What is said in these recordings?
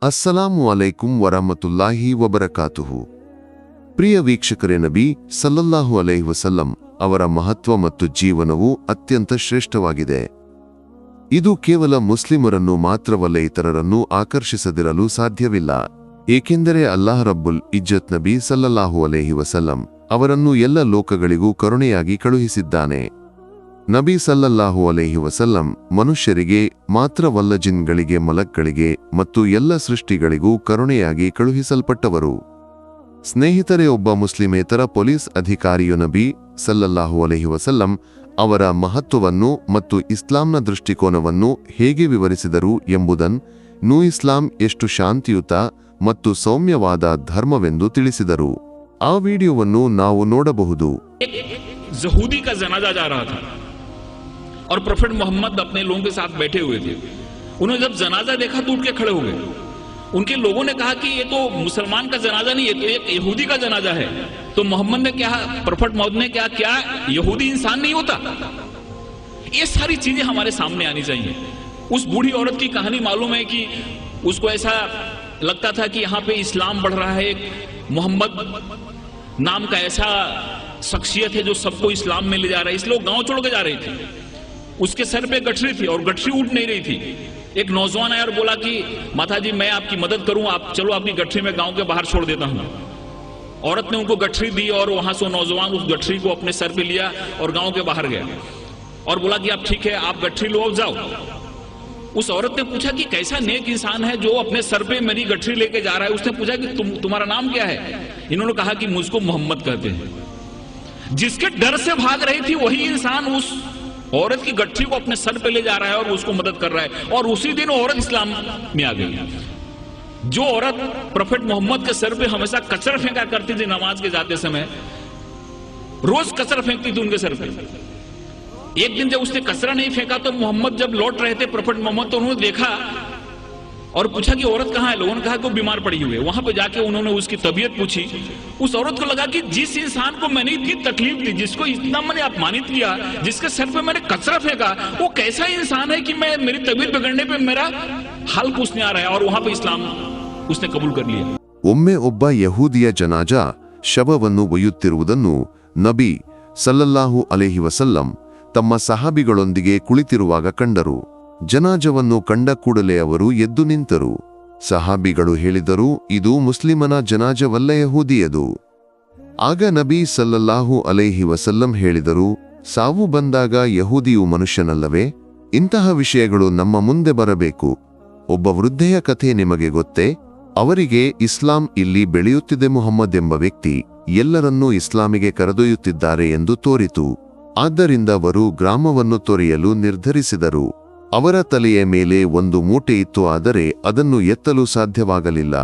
ಅಸ್ಸಲಾಮು ಅಲೈಕುಂ ವರಹಮತುಲ್ಲಾಹಿ ವಬರಕಾತುಹು. ಪ್ರಿಯ ವೀಕ್ಷಕರೇ, ನಬಿ ಸಲ್ಲಲ್ಲಾಹು ಅಲೈಹಿ ವಸಲ್ಲಂ ಅವರ ಮಹತ್ವ ಮತ್ತು ಜೀವನವು ಅತ್ಯಂತ ಶ್ರೇಷ್ಠವಾಗಿದೆ. ಇದು ಕೇವಲ ಮುಸ್ಲಿಮರನ್ನು ಮಾತ್ರವಲ್ಲ, ಇತರರನ್ನು ಆಕರ್ಷಿಸದಿರಲು ಸಾಧ್ಯವಿಲ್ಲ. ಏಕೆಂದರೆ ಅಲ್ಲಾಹ್ ರಬ್ಬುಲ್ ಇಜ್ಜತ್ ನಬಿ ಸಲ್ಲಲ್ಲಾಹು ಅಲೈಹಿ ವಸಲ್ಲಂ ಅವರನ್ನು ಎಲ್ಲ ಲೋಕಗಳಿಗೂ ಕರುಣೆಯಾಗಿ ಕಳುಹಿಸಿದ್ದಾನೆ. ನಬಿ ಸಲ್ಲಲ್ಲಾಹು ಅಲೈಹಿ ವಸಲ್ಲಂ ಮನುಷ್ಯರಿಗೆ ಮಾತ್ರವಲ್ಲ, ಜಿನ್ಗಳಿಗೆ, ಮಲಕ್ಗಳಿಗೆ ಮತ್ತು ಎಲ್ಲ ಸೃಷ್ಟಿಗಳಿಗೂ ಕರುಣೆಯಾಗಿ ಕಳುಹಿಸಲ್ಪಟ್ಟವರು. ಸ್ನೇಹಿತರೆ, ಒಬ್ಬ ಮುಸ್ಲಿಮೇತರ ಪೊಲೀಸ್ ಅಧಿಕಾರಿಯು ನಬಿ ಸಲ್ಲಲ್ಲಾಹು ಅಲೈಹಿ ವಸಲ್ಲಂ ಅವರ ಮಹತ್ವವನ್ನು ಮತ್ತು ಇಸ್ಲಾಂನ ದೃಷ್ಟಿಕೋನವನ್ನು ಹೇಗೆ ವಿವರಿಸಿದರು ಎಂಬುದನ್ನು ಇಸ್ಲಾಂ ಎಷ್ಟು ಶಾಂತಿಯುತ ಮತ್ತು ಸೌಮ್ಯವಾದ ಧರ್ಮವೆಂದು ತಿಳಿಸಿದರು. ಆ ವಿಡಿಯೋವನ್ನು ನಾವು ನೋಡಬಹುದು. ज़हूदी का जनाजा जा रहा था और प्रोफेट मोहम्मद अपने लोगों के साथ बैठे हुए थे. उन्होंने जब जनाजा देखा तो उठ के खड़े हो गए. उनके लोगों ने कहा कि ये तो मुसलमान का जनाजा नहीं, ये तो एक यहूदी का जनाजा है. तो मोहम्मद ने क्या, प्रोफेट मोहम्मद ने क्या यहूदी इंसान नहीं होता? ये सारी चीजें हमारे सामने आनी चाहिए. उस बूढ़ी औरत की कहानी मालूम है कि उसको ऐसा लगता था कि यहाँ पे इस्लाम बढ़ रहा है. मोहम्मद नाम का ऐसा शख्सियत है जो सबको इस्लाम में ले जा रहा है, इसलिए वो गांव छोड़ के जा रही थी. उसके सर पे गठरी थी और गठरी उठ नहीं रही थी. एक नौजवान आया और बोला कि माता जी, मैं आपकी मदद करूं, आप चलो अपनी गठरी में गांव के बाहर छोड़ देता हूं. औरत ने उनको गठरी दी और वहां से नौजवान उस गठरी को अपने सर पे लिया और गांव के बाहर गया और बोला कि आप ठीक है, आप गठरी लो, जाओ. उस औरत ने पूछा कि कैसा नेक इंसान है जो अपने सर पे मेरी गठरी लेके जा रहा है. उसने पूछा कि तुम्हारा नाम क्या है? इन्होंने कहा कि मुझको मोहम्मद कहते हैं. जिसके डर से भाग रही थी वही इंसान उस औरत की गठरी को अपने सर पे ले जा रहा है और उसको मदद कर रहा है. और उसी दिन औरत इस्लाम में आ गई. जो औरत प्रोफेट मोहम्मद के सर पे हमेशा कचरा फेंका करती थी नमाज के जाते समय, रोज कचरा फेंकती थी उनके सर पे. एक दिन जब उसने कचरा नहीं फेंका तो मोहम्मद जब लौट रहे थे, प्रोफेट मोहम्मद, तो उन्होंने देखा और पूछा कि औरत कहाँ है. लोगों ने कहा कि वो बीमार पड़ी हुई है. वहां पे जाके उन्होंने उसकी तबीयत पूछी. उस औरत को लगा कि जिस इंसान को मैंने इतनी तकलीफ दी, जिसको इतना मैंने अपमानित किया, जिसके सर पे मैंने कचरा फेंका, वो कैसा इंसान है कि मैं मेरी तबीयत बिगड़ने पे मेरा हाल पूछने आ रहा है. और वहां पे इस्लाम उसने कबूल कर लिया. ಒಮ್ಮೆ ಒಬ್ಬ ಯಹೂದಿಯ ಜನಾಜಾ ಶವವನ್ನು ಒಯ್ಯುತ್ತಿರುವುದನ್ನು ನಬಿ ಸಲ್ಲಲ್ಲಾಹು ಅಲೈಹಿ ವಸಲ್ಲಂ ತಮ್ಮ ಸಹಾಬಿಗಳೊಂದಿಗೆ ಕುಳಿತಿರುವಾಗ ಕಂಡರು. ಜನಾಜವನ್ನು ಕಂಡ ಕೂಡಲೇ ಅವರು ಎದ್ದು ನಿಂತರು. ಸಹಾಬಿಗಳು ಹೇಳಿದರು, ಇದು ಮುಸ್ಲಿಮನ ಜನಾಜವಲ್ಲ, ಯಹೂದಿಯದು. ಆಗ ನಬಿ ಸಲ್ಲಲ್ಲಾಹು ಅಲೈಹಿ ವಸಲ್ಲಂ ಹೇಳಿದರು, ಸಾವು ಬಂದಾಗ ಯಹೂದಿಯು ಮನುಷ್ಯನಲ್ಲವೇ? ಇಂತಹ ವಿಷಯಗಳು ನಮ್ಮ ಮುಂದೆ ಬರಬೇಕು. ಒಬ್ಬ ವೃದ್ಧೆಯ ಕಥೆ ನಿಮಗೆ ಗೊತ್ತೇ? ಅವರಿಗೆ ಇಸ್ಲಾಂ ಇಲ್ಲಿ ಬೆಳೆಯುತ್ತಿದೆ. ಮುಹಮ್ಮದ್ ಎಂಬ ವ್ಯಕ್ತಿ ಎಲ್ಲರನ್ನೂ ಇಸ್ಲಾಮಿಗೆ ಕರೆದೊಯ್ಯುತ್ತಿದ್ದಾರೆ ಎಂದು ತೋರಿತು. ಆದ್ದರಿಂದ ಅವರು ಗ್ರಾಮವನ್ನು ತೊರೆಯಲು ನಿರ್ಧರಿಸಿದರು. ಅವರ ತಲೆಯ ಮೇಲೆ ಒಂದು ಮೂಟೆ ಇತ್ತು, ಆದರೆ ಅದನ್ನು ಎತ್ತಲು ಸಾಧ್ಯವಾಗಲಿಲ್ಲ.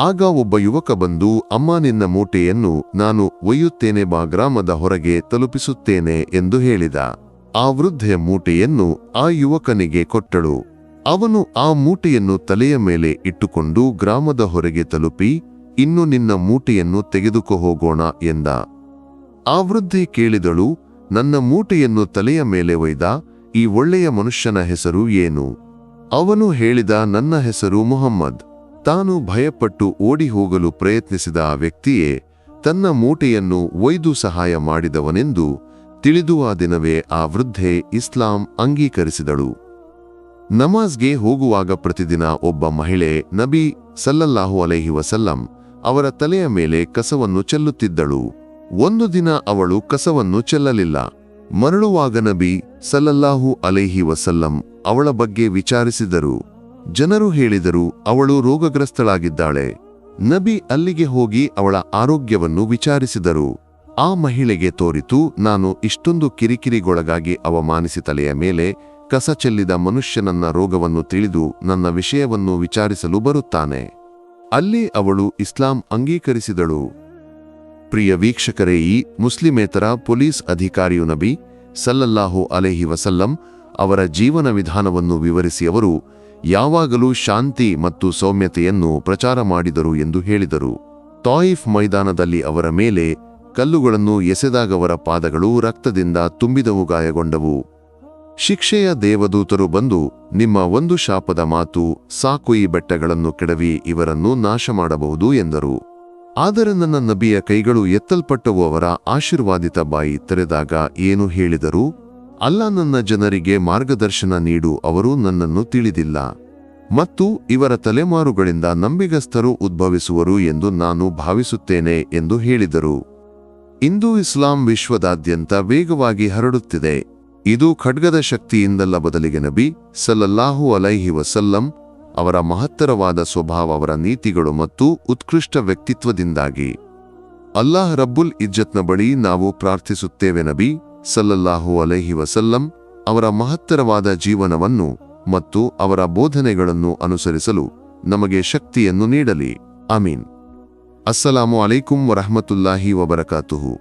ಆಗ ಒಬ್ಬ ಯುವಕ ಬಂದು, ಅಮ್ಮ, ನಿನ್ನ ಮೂಟೆಯನ್ನು ನಾನು ಒಯ್ಯುತ್ತೇನೆ, ಬಾ, ಗ್ರಾಮದ ಹೊರಗೆ ತಲುಪಿಸುತ್ತೇನೆ ಎಂದು ಹೇಳಿದ. ಆ ವೃದ್ಧೆಯ ಮೂಟೆಯನ್ನು ಆ ಯುವಕನಿಗೆ ಕೊಟ್ಟಳು. ಅವನು ಆ ಮೂಟೆಯನ್ನು ತಲೆಯ ಮೇಲೆ ಇಟ್ಟುಕೊಂಡು ಗ್ರಾಮದ ಹೊರಗೆ ತಲುಪಿ, ಇನ್ನು ನಿನ್ನ ಮೂಟೆಯನ್ನು ತೆಗೆದುಕೋ ಹೋಗೋಣ ಎಂದ. ಆ ವೃದ್ಧೆ ಕೇಳಿದಳು, ನನ್ನ ಮೂಟೆಯನ್ನು ತಲೆಯ ಮೇಲೆ ಒಯ್ದ ಈ ಒಳ್ಳೆಯ ಮನುಷ್ಯನ ಹೆಸರು ಏನು? ಅವನು ಹೇಳಿದ, ನನ್ನ ಹೆಸರು ಮುಹಮ್ಮದ್. ತಾನು ಭಯಪಟ್ಟು ಓಡಿ ಹೋಗಲು ಪ್ರಯತ್ನಿಸಿದ ಆ ವ್ಯಕ್ತಿಯೇ ತನ್ನ ಮೂಟೆಯನ್ನು ಒಯ್ದು ಸಹಾಯ ಮಾಡಿದವನೆಂದು ತಿಳಿದು ಆ ದಿನವೇ ಆ ವೃದ್ಧೆ ಇಸ್ಲಾಂ ಅಂಗೀಕರಿಸಿದಳು. ನಮಾಜ್ಗೆ ಹೋಗುವಾಗ ಪ್ರತಿದಿನ ಒಬ್ಬ ಮಹಿಳೆ ನಬಿ ಸಲ್ಲಲ್ಲಾಹು ಅಲೈಹಿ ವಸಲ್ಲಂ ಅವರ ತಲೆಯ ಮೇಲೆ ಕಸವನ್ನು ಚೆಲ್ಲುತ್ತಿದ್ದಳು. ಒಂದು ದಿನ ಅವಳು ಕಸವನ್ನು ಚೆಲ್ಲಲಿಲ್ಲ. ಮರಳುವಾಗ ನಬಿ ಸಲ್ಲಲ್ಲಾಹು ಅಲೈಹಿ ವಸಲ್ಲಂ ಅವಳ ಬಗ್ಗೆ ವಿಚಾರಿಸಿದರು. ಜನರು ಹೇಳಿದರು, ಅವಳು ರೋಗಗ್ರಸ್ತಳಾಗಿದ್ದಾಳೆ. ನಬಿ ಅಲ್ಲಿಗೆ ಹೋಗಿ ಅವಳ ಆರೋಗ್ಯವನ್ನು ವಿಚಾರಿಸಿದರು. ಆ ಮಹಿಳೆಗೆ ತೋರಿತು, ನಾನು ಇಷ್ಟೊಂದು ಕಿರಿಕಿರಿಗೊಳಗಾಗಿ ಅವಮಾನಿಸಿ ತಲೆಯ ಮೇಲೆ ಕಸ ಚೆಲ್ಲಿದ ಮನುಷ್ಯನನ್ನ ರೋಗವನ್ನು ತಿಳಿದು ನನ್ನ ವಿಷಯವನ್ನು ವಿಚಾರಿಸಲು ಬರುತ್ತಾನೆ. ಅಲ್ಲಿ ಅವಳು ಇಸ್ಲಾಂ ಅಂಗೀಕರಿಸಿದಳು. ಪ್ರಿಯ ವೀಕ್ಷಕರೇ, ಈ ಮುಸ್ಲಿಮೇತರ ಪೊಲೀಸ್ ಅಧಿಕಾರಿಯು ನಬಿ ಸಲ್ಲಲ್ಲಾಹು ಅಲೈಹಿ ವಸಲ್ಲಂ ಅವರ ಜೀವನ ವಿಧಾನವನ್ನು ವಿವರಿಸಿ ಅವರು ಯಾವಾಗಲೂ ಶಾಂತಿ ಮತ್ತು ಸೌಮ್ಯತೆಯನ್ನು ಪ್ರಚಾರ ಮಾಡಿದರು ಎಂದು ಹೇಳಿದರು. ತಾಯಿಫ್ ಮೈದಾನದಲ್ಲಿ ಅವರ ಮೇಲೆ ಕಲ್ಲುಗಳನ್ನು ಎಸೆದಾಗ ಅವರ ಪಾದಗಳು ರಕ್ತದಿಂದ ತುಂಬಿದವು, ಗಾಯಗೊಂಡವು. ಶಿಕ್ಷೆಯ ದೇವದೂತರು ಬಂದು, ನಿಮ್ಮ ಒಂದು ಶಾಪದ ಮಾತು ಸಾಕು, ಈ ಬೆಟ್ಟಗಳನ್ನು ಕೆಡವಿ ಇವರನ್ನು ನಾಶ ಮಾಡಬಹುದು ಎಂದರು. ಆದರೆ ನನ್ನ ನಬಿಯ ಕೈಗಳು ಎತ್ತಲ್ಪಟ್ಟವು. ಅವರ ಆಶೀರ್ವಾದಿತ ಬಾಯಿ ತೆರೆದಾಗ ಏನು ಹೇಳಿದರು? ಅಲ್ಲ, ನನ್ನ ಜನರಿಗೆ ಮಾರ್ಗದರ್ಶನ ನೀಡು, ಅವರು ನನ್ನನ್ನು ತಿಳಿದಿಲ್ಲ ಮತ್ತು ಇವರ ತಲೆಮಾರುಗಳಿಂದ ನಂಬಿಗಸ್ತರು ಉದ್ಭವಿಸುವರು ಎಂದು ನಾನು ಭಾವಿಸುತ್ತೇನೆ ಎಂದು ಹೇಳಿದರು. ಇಂದು ಇಸ್ಲಾಂ ವಿಶ್ವದಾದ್ಯಂತ ವೇಗವಾಗಿ ಹರಡುತ್ತಿದೆ. ಇದು ಖಡ್ಗದ ಶಕ್ತಿಯಿಂದಲ್ಲ, ಬದಲಿಗೆ ನಬಿ ಸಲ್ಲಲ್ಲಾಹು ಅಲೈಹಿ ವಸಲ್ಲಂ ಅವರ ಮಹತ್ತರವಾದ ಸ್ವಭಾವ, ಅವರ ನೀತಿಗಳು ಮತ್ತು ಉತ್ಕೃಷ್ಟ ವ್ಯಕ್ತಿತ್ವದಿಂದಾಗಿ. ಅಲ್ಲಾಹ್ ರಬ್ಬುಲ್ ಇಜ್ಜತ್ನ ಬಳಿ ನಾವು ಪ್ರಾರ್ಥಿಸುತ್ತೇವೆ, ನಬಿ ಸಲ್ಲಲ್ಲಾಹು ಅಲೈಹಿ ವಸಲ್ಲಂ ಅವರ ಮಹತ್ತರವಾದ ಜೀವನವನ್ನು ಮತ್ತು ಅವರ ಬೋಧನೆಗಳನ್ನು ಅನುಸರಿಸಲು ನಮಗೆ ಶಕ್ತಿಯನ್ನು ನೀಡಲಿ. ಆಮೀನ್. ಅಸ್ಸಲಾಮು ಅಲೈಕುಂ ವರಹಮತುಲ್ಲಾಹಿ ವಬರಕಾತುಹು.